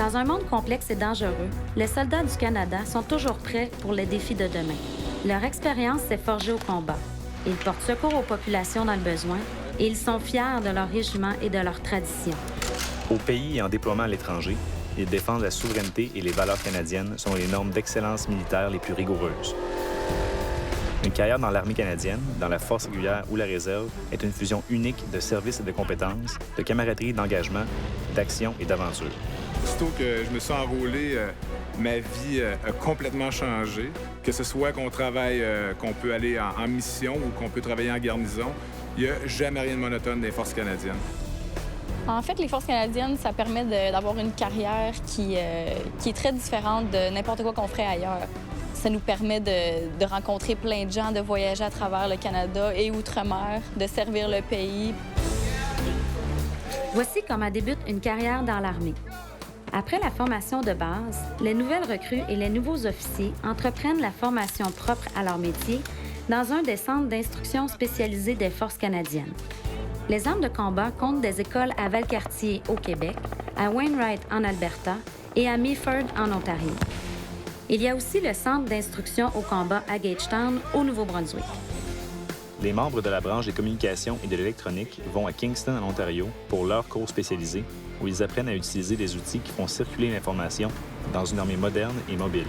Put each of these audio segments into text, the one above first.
Dans un monde complexe et dangereux, les soldats du Canada sont toujours prêts pour les défis de demain. Leur expérience s'est forgée au combat. Ils portent secours aux populations dans le besoin et ils sont fiers de leur régiment et de leur tradition. Au pays et en déploiement à l'étranger, ils défendent la souveraineté et les valeurs canadiennes selon les normes d'excellence militaire les plus rigoureuses. Une carrière dans l'armée canadienne, dans la force régulière ou la réserve est une fusion unique de services et de compétences, de camaraderie, d'engagement, d'action et d'aventure. Aussitôt que je me suis enrôlé, ma vie a complètement changé. Que ce soit qu'on travaille, qu'on peut aller en mission ou qu'on peut travailler en garnison, il n'y a jamais rien de monotone des forces canadiennes. En fait, les Forces canadiennes, ça permet d'avoir une carrière qui est très différente de n'importe quoi qu'on ferait ailleurs. Ça nous permet de rencontrer plein de gens, de voyager à travers le Canada et outre-mer, de servir le pays. Voici comment débute une carrière dans l'armée. Après la formation de base, les nouvelles recrues et les nouveaux officiers entreprennent la formation propre à leur métier dans un des centres d'instruction spécialisés des Forces canadiennes. Les armes de combat comptent des écoles à Valcartier, au Québec, à Wainwright, en Alberta, et à Meaford, en Ontario. Il y a aussi le centre d'instruction au combat à Gagetown, au Nouveau-Brunswick. Les membres de la branche des communications et de l'électronique vont à Kingston, en Ontario, pour leurs cours spécialisés, où ils apprennent à utiliser des outils qui font circuler l'information dans une armée moderne et mobile.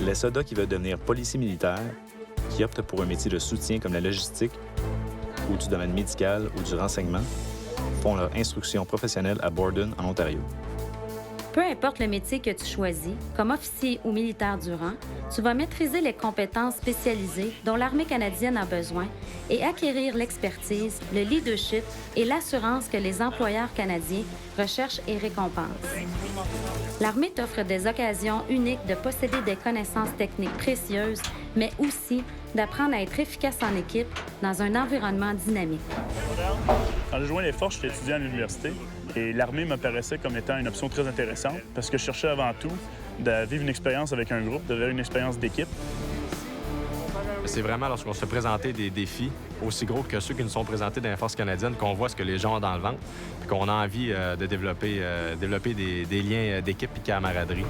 Les soldats qui veulent devenir policiers militaires, qui optent pour un métier de soutien comme la logistique ou du domaine médical ou du renseignement, font leur instruction professionnelle à Borden, en Ontario. Peu importe le métier que tu choisis, comme officier ou militaire du rang, tu vas maîtriser les compétences spécialisées dont l'armée canadienne a besoin et acquérir l'expertise, le leadership et l'assurance que les employeurs canadiens recherchent et récompensent. L'armée t'offre des occasions uniques de posséder des connaissances techniques précieuses, mais aussi d'apprendre à être efficace en équipe dans un environnement dynamique. Quand j'ai joint les forces, j'étais étudiant à l'université et l'armée m'apparaissait comme étant une option très intéressante parce que je cherchais avant tout de vivre une expérience avec un groupe, de vivre une expérience d'équipe. C'est vraiment lorsqu'on se fait présenter des défis aussi gros que ceux qui nous sont présentés dans les forces canadiennes qu'on voit ce que les gens ont dans le ventre et qu'on a envie de développer des liens d'équipe et de camaraderie.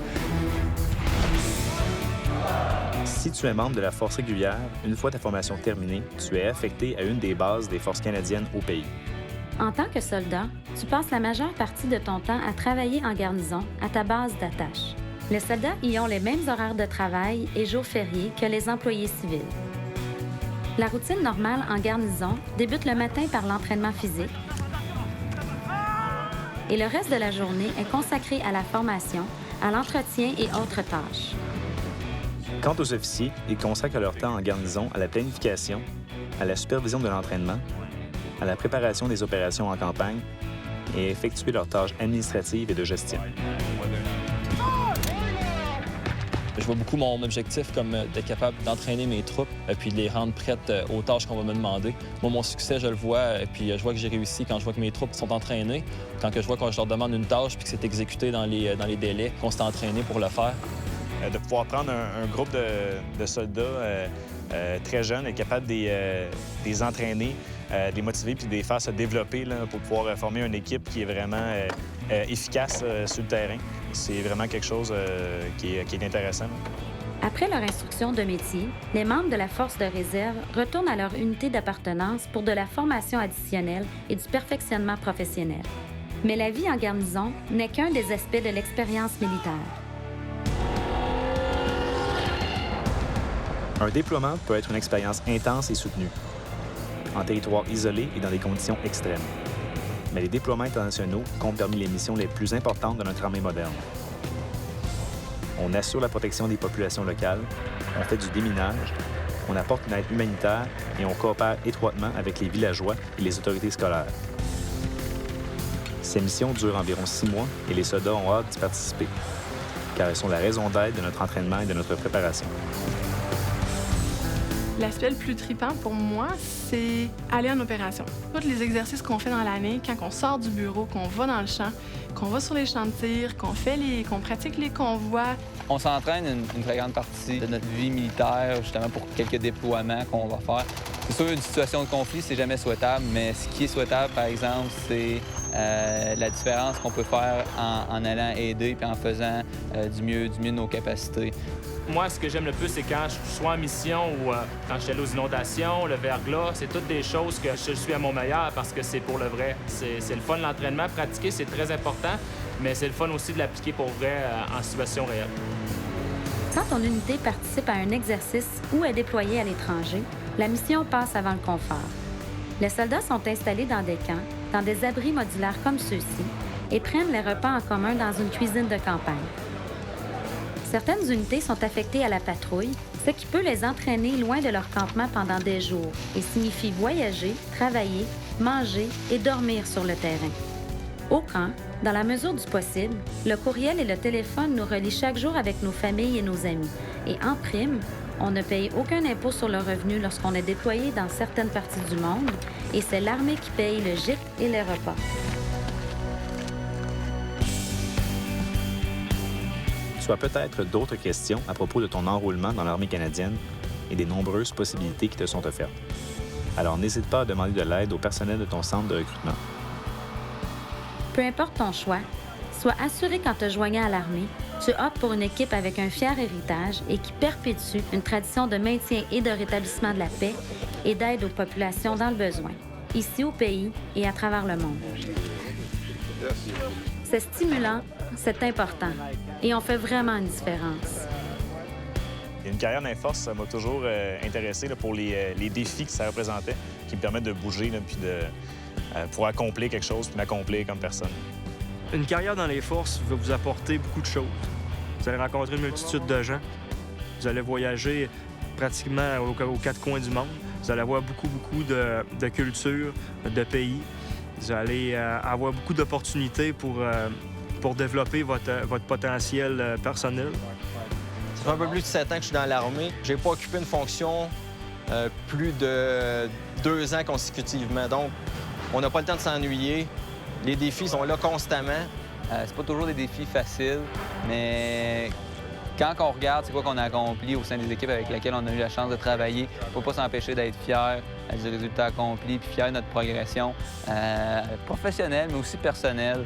Si tu es membre de la force régulière, une fois ta formation terminée, tu es affecté à une des bases des forces canadiennes au pays. En tant que soldat, tu passes la majeure partie de ton temps à travailler en garnison à ta base d'attache. Les soldats y ont les mêmes horaires de travail et jours fériés que les employés civils. La routine normale en garnison débute le matin par l'entraînement physique et le reste de la journée est consacré à la formation, à l'entretien et autres tâches. Quant aux officiers, ils consacrent leur temps en garnison à la planification, à la supervision de l'entraînement, à la préparation des opérations en campagne et à effectuer leurs tâches administratives et de gestion. Je vois beaucoup mon objectif comme d'être capable d'entraîner mes troupes puis de les rendre prêtes aux tâches qu'on va me demander. Moi, mon succès, je le vois, puis je vois que j'ai réussi quand je vois que mes troupes sont entraînées, quand je vois que je leur demande une tâche puis que c'est exécuté dans les délais qu'on s'est entraîné pour le faire. De pouvoir prendre un groupe de soldats très jeunes et capable de les entraîner, de les motiver puis de les faire se développer là, pour pouvoir former une équipe qui est vraiment efficace sur le terrain. C'est vraiment quelque chose qui est intéressant. Après leur instruction de métier, les membres de la force de réserve retournent à leur unité d'appartenance pour de la formation additionnelle et du perfectionnement professionnel. Mais la vie en garnison n'est qu'un des aspects de l'expérience militaire. Un déploiement peut être une expérience intense et soutenue, en territoire isolé et dans des conditions extrêmes. Mais les déploiements internationaux comptent parmi les missions les plus importantes de notre armée moderne. On assure la protection des populations locales, on fait du déminage, on apporte une aide humanitaire et on coopère étroitement avec les villageois et les autorités scolaires. Ces missions durent environ 6 mois et les soldats ont hâte d'y participer, car elles sont la raison d'être de notre entraînement et de notre préparation. L'aspect le plus trippant pour moi, c'est aller en opération. Tous les exercices qu'on fait dans l'année, quand on sort du bureau, qu'on va dans le champ, qu'on va sur les champs de tir, qu'on pratique les convois. On s'entraîne une très grande partie de notre vie militaire, justement pour quelques déploiements qu'on va faire. C'est sûr, une situation de conflit, c'est jamais souhaitable, mais ce qui est souhaitable, par exemple, c'est la différence qu'on peut faire en allant aider puis en faisant du mieux de nos capacités. Moi, ce que j'aime le plus, c'est quand je suis en mission ou quand je suis allé aux inondations, le verglas, c'est toutes des choses que je suis à mon meilleur parce que c'est pour le vrai. C'est le fun, l'entraînement. Pratiquer, c'est très important, mais c'est le fun aussi de l'appliquer pour vrai en situation réelle. Quand ton unité participe à un exercice ou est déployée à l'étranger, la mission passe avant le confort. Les soldats sont installés dans des camps, dans des abris modulaires comme ceux-ci, et prennent les repas en commun dans une cuisine de campagne. Certaines unités sont affectées à la patrouille, ce qui peut les entraîner loin de leur campement pendant des jours et signifie voyager, travailler, manger et dormir sur le terrain. Au camp, dans la mesure du possible, le courriel et le téléphone nous relient chaque jour avec nos familles et nos amis. Et en prime, on ne paye aucun impôt sur le revenu lorsqu'on est déployé dans certaines parties du monde et c'est l'armée qui paye le gîte et les repas. Tu as peut-être d'autres questions à propos de ton enrôlement dans l'armée canadienne et des nombreuses possibilités qui te sont offertes. Alors n'hésite pas à demander de l'aide au personnel de ton centre de recrutement. Peu importe ton choix, sois assuré qu'en te joignant à l'armée, tu optes pour une équipe avec un fier héritage et qui perpétue une tradition de maintien et de rétablissement de la paix et d'aide aux populations dans le besoin, ici au pays et à travers le monde. C'est stimulant, c'est important et on fait vraiment une différence. Une carrière dans les forces, ça m'a toujours intéressé là, pour les défis que ça représentait, qui me permettent de bouger là, puis pour accomplir quelque chose, puis m'accomplir comme personne. Une carrière dans les forces va vous apporter beaucoup de choses. Vous allez rencontrer une multitude de gens. Vous allez voyager pratiquement aux quatre coins du monde. Vous allez avoir beaucoup de cultures, de pays. Vous allez avoir beaucoup d'opportunités pour développer votre potentiel personnel. Ça fait un peu plus de 7 ans que je suis dans l'armée. J'ai pas occupé une fonction plus de 2 ans consécutivement. Donc, on n'a pas le temps de s'ennuyer. Les défis sont là constamment. C'est pas toujours des défis faciles, mais quand on regarde c'est quoi qu'on a accompli au sein des équipes avec lesquelles on a eu la chance de travailler, il ne faut pas s'empêcher d'être fier du résultat accompli, puis fier de notre progression professionnelle, mais aussi personnelle.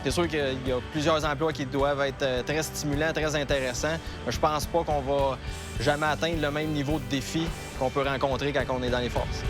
C'est sûr qu'il y a plusieurs emplois qui doivent être très stimulants, très intéressants. Mais je pense pas qu'on va jamais atteindre le même niveau de défi qu'on peut rencontrer quand on est dans les forces.